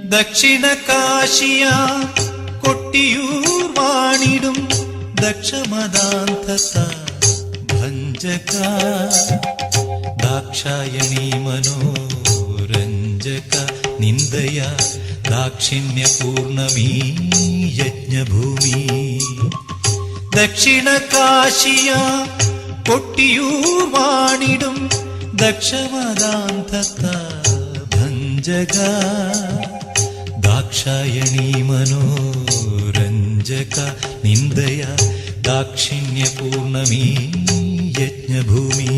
ദക്ഷിണ കാശിയ കൊട്ടിയൂർ വാണിടും ദക്ഷമദാന്തത ഭഞ്ജക ദാക്ഷായണീ മനോരഞ്ജക നിന്ദയ ദാക്ഷിണ്യപൂർണമീ യജ്ഞഭൂമി. ദക്ഷിണ കാശിയ കൊട്ടിയൂർ വാണിടും ദക്ഷമദാന്തത ഭഞ്ജക ദാക്ഷായണീ മനോരഞ്ജക നിന്ദയ ദാക്ഷിണ്യപൂർണമീ യജ്ഞഭൂമി.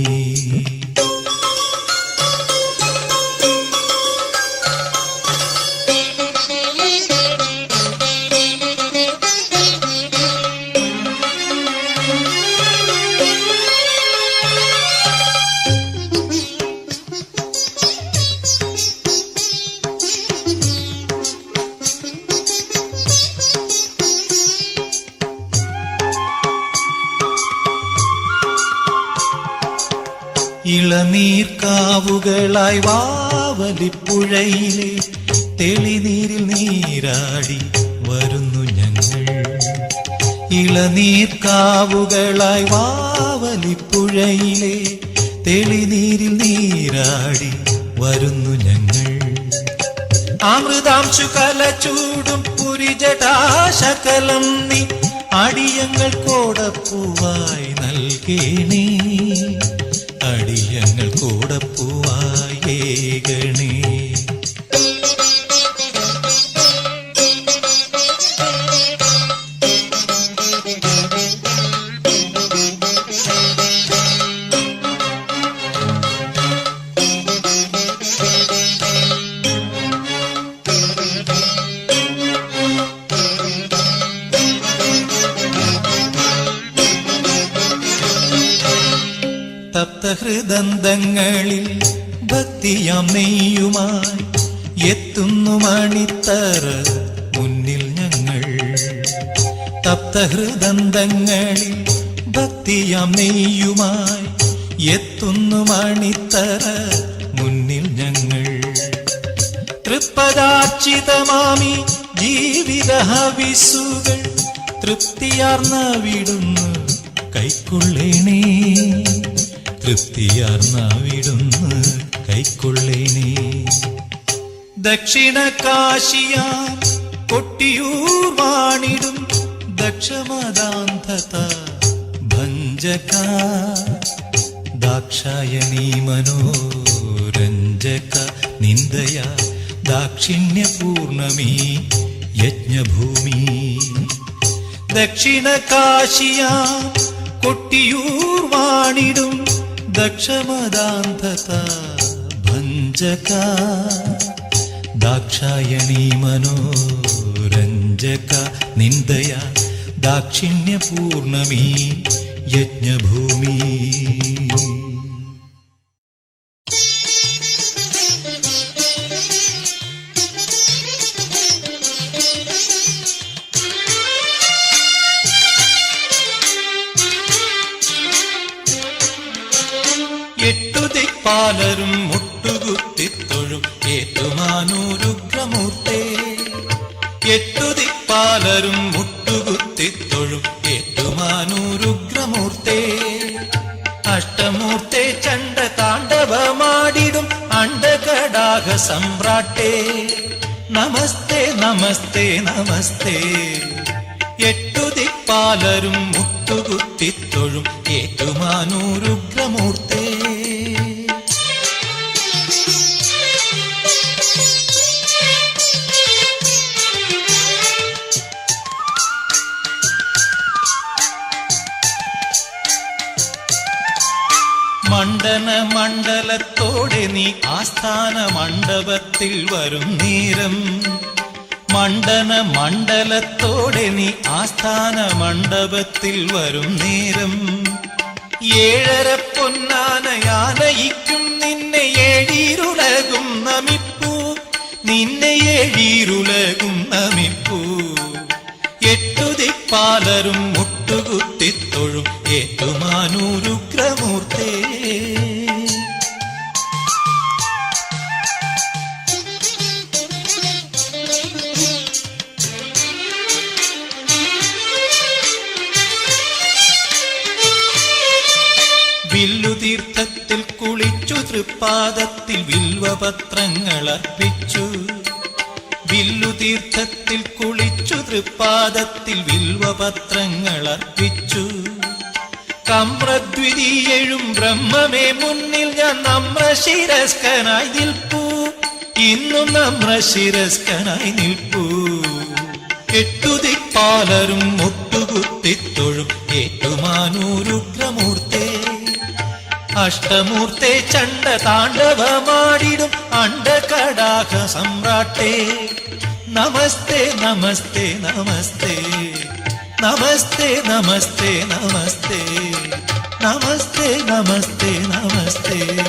ഇളനീർക്കാവുകളായി വാവലിപ്പുഴയിലെ തെളിനീരിൽ നീരാടി വരുന്നു ഞങ്ങൾ. ഇളനീർക്കാവുകളായി വാവലിപ്പുഴയിലെ തെളിനീരിൽ നീരാടി വരുന്നു ഞങ്ങൾ. അമൃതാംശു കലചൂടും പുരിജടാശകലം നീ അടിയങ്ങൾ കോടപ്പൂവായി നൽകേണേ. അടിയങ്ങൾ കോടപ്പൂവായേകണേ. തപ്തഹൃദന്തങ്ങളിൽ ഭക്തിയാം നെയ്യുമായി എത്തുന്നു മണിത്തറ മുന്നിൽ ഞങ്ങൾ. തപ്തഹൃദന്തങ്ങളിൽ ഭക്തിയാം നെയ്യുമായി എത്തുന്നു മണിത്തറ മുന്നിൽ ഞങ്ങൾ. തൃപ്പദാർച്ചിതമാമി ജീവിത ഹവിസുകൾ തൃപ്തിയാർന്ന വിടുന്നു കൈക്കൊള്ളേണേ. തൃപ്തിയാർന്ന വിടുന്നു കൈക്കൊള്ളേനേ. ദക്ഷിണ കാശിയ കൊട്ടിയൂർ വാണിടും ദക്ഷമദാന്തത ഭഞ്ജക ദാക്ഷായണീ മനോരഞ്ജക നിന്ദയ ദാക്ഷിണ്യപൂർണമീ യജ്ഞഭൂമി. ദക്ഷിണ കാശിയ കൊട്ടിയൂർ വാണിടും ദക്ഷമദാന്തത ഭഞ്ജക ദാക്ഷായണീ മനോരഞ്ജക നിന്ദയ ദാക്ഷിണ്യപൂർണമീ യജ്ഞഭൂമി. എട്ടുദിക്പാലരും മുട്ടുകുത്തിത്തൊഴും ഏറ്റുമാനൂരുഗ്രമൂർത്തേ. എട്ടുദിക്പാലരും മുട്ടുകുത്തിത്തൊഴും ഏറ്റുമാനൂരുഗ്രമൂർത്തേ. അഷ്ടമൂർത്തേ ചണ്ഡ താണ്ഡവമാടിടും അണ്ഡകടാഹ സമ്രാട്ടേ. നമസ്തേ നമസ്തേ നമസ്തേ. എട്ടുദിക്പാലരും മുട്ടുകുത്തിത്തൊഴും ഏറ്റുമാനൂരുഗ്രമൂർത്തേ. മണ്ഡന മണ്ഡലത്തോടെ നീ ആസ്ഥാന മണ്ഡപത്തിൽ വരും നേരം. മണ്ഡന മണ്ഡലത്തോടെ നീ ആസ്ഥാന മണ്ഡപത്തിൽ വരും നേരം. ഏഴര പൊന്നാനയാനയിക്കും നിന്നെ ഏഴീരുലകും നമിപ്പൂ. നിന്നെ ഏഴീരുലകും നമിപ്പൂ. എട്ടുദിക്പാലരും മുട്ടുകുത്തിത്തൊഴും ഏറ്റുമാനൂരുഗ്രമൂർത്തേ. വില്ലുതീർത്ഥത്തിൽ കുളിച്ചു തൃപ്പാദത്തിൽ വിൽവപത്രങ്ങൾ അർപ്പിച്ചു. വില്ലുതീർത്ഥത്തിൽ കുളിച്ചു തൃപ്പാദത്തിൽ വിൽവപത്രങ്ങൾ അർപ്പിച്ചു. കമ്രദ്വിതീയഴും ബ്രഹ്മമേ മുന്നിൽ ഞാൻ നമ്രശിരസ്കനായി നിൽപ്പൂ. ഇന്നും നമ്രശിരസ്കനായി നിൽപ്പൂ. എട്ടുദിക്പാലരും മുട്ടുകുത്തിത്തൊഴും ഏറ്റുമാനൂരുഗ്രമൂർത്തേ. അഷ്ടമൂർത്തേ ചണ്ഡ താണ്ഡവമാടിടും അണ്ഡകടാഹ സമ്രാട്ടേ. നമസ്തേ നമസ്തേ നമസ്തേ നമസ്തേ നമസ്തേ നമസ്തേ നമസ്തേ നമസ്തേ നമസ്തേ.